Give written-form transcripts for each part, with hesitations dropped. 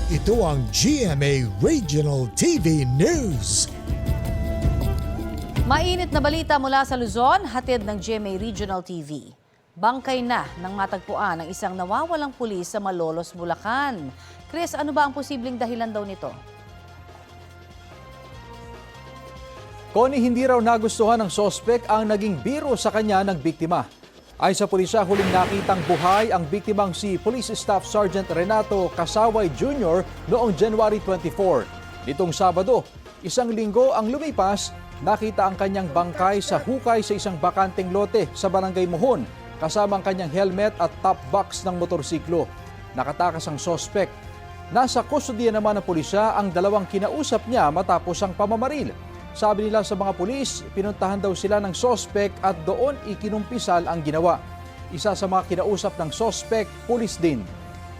Ito ang GMA Regional TV News. Mainit na balita mula sa Luzon, hatid ng GMA Regional TV. Bangkay na nang matagpuan ang isang nawawalang pulis sa Malolos, Bulacan. Chris, ano ba ang posibleng dahilan daw nito? Connie, hindi raw nagustuhan ng sospek ang naging biro sa kanya ng biktima. Ayon sa pulisya, huling nakitang buhay ang biktimang si Police Staff Sergeant Renato Kasaway Jr. noong January 24. Nitong Sabado, isang linggo ang lumipas, nakita ang kanyang bangkay sa hukay sa isang bakanteng lote sa Barangay Mohon, kasama ang kanyang helmet at top box ng motorsiklo. Nakatakas ang sospek. Nasa kustodiya naman ng pulisya ang dalawang kinausap niya matapos ang pamamaril. Sabi nila sa mga pulis, pinuntahan daw sila ng sospek at doon ikinumpisal ang ginawa. Isa sa mga kinausap ng sospek, pulis din.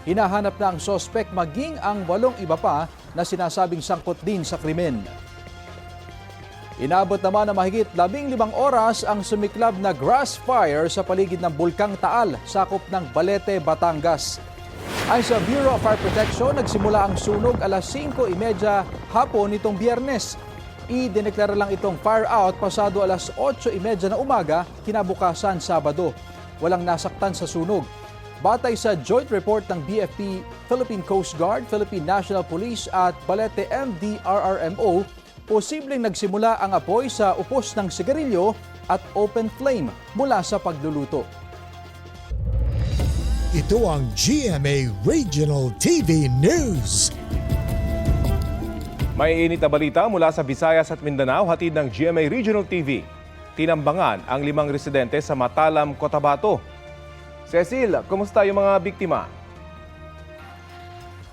Hinahanap na ang sospek maging ang 8 iba pa na sinasabing sangkot din sa krimen. Inabot naman na mahigit 15 oras ang sumiklab na grass fire sa paligid ng Bulkang Taal, sakop ng Balete, Batangas. Ayon sa Bureau of Fire Protection, nagsimula ang sunog alas 5:30 hapon nitong Biyernes. Idineklara lang itong fire out pasado alas 8:30 na umaga, kinabukasan Sabado. Walang nasaktan sa sunog. Batay sa joint report ng BFP, Philippine Coast Guard, Philippine National Police at Balete MDRRMO, posibleng nagsimula ang apoy sa upos ng sigarilyo at open flame mula sa pagluluto. Ito ang GMA Regional TV News. May init na balita mula sa Visayas at Mindanao, hatid ng GMA Regional TV. Tinambangan ang 5 residente sa Matalam, Cotabato. Cecil, kumusta yung mga biktima?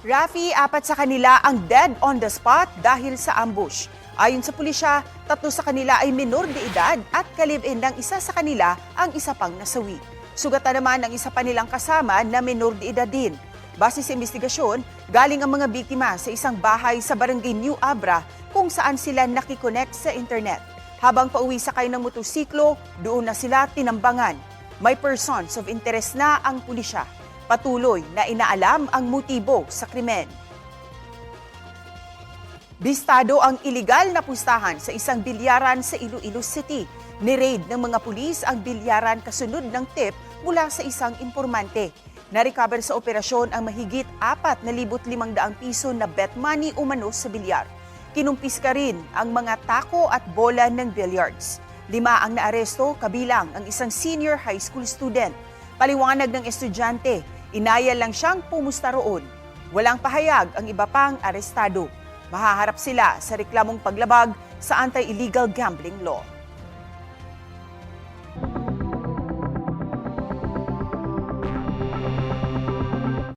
Rafi, 4 sa kanila ang dead on the spot dahil sa ambush. Ayon sa pulisya, 3 sa kanila ay minor de edad at kalib-in ng isa sa kanila ang isa pang nasawi. Sugatan naman ang isa pa nilang kasama na minor de edad din. Base sa investigasyon, galing ang mga biktima sa isang bahay sa Barangay New Abra kung saan sila nakikonnect sa internet. Habang pauwi sakay ng motorsiklo, doon na sila tinambangan. May persons of interest na ang pulisya. Patuloy na inaalam ang motibo sa krimen. Bistado ang iligal na pustahan sa isang bilyaran sa Iloilo City. Ni-raid ng mga pulis ang bilyaran kasunod ng tip mula sa isang impormante. Na-recover sa operasyon ang mahigit 4,500 piso na bet money umano sa bilyar. Kinumpis ka rin ang mga tako at bola ng billiards. 5 ang naaresto, kabilang ang isang senior high school student. Paliwanag ng estudyante, inaya lang siyang pumusta roon. Walang pahayag ang iba pang arestado. Mahaharap sila sa reklamong paglabag sa anti-illegal gambling law.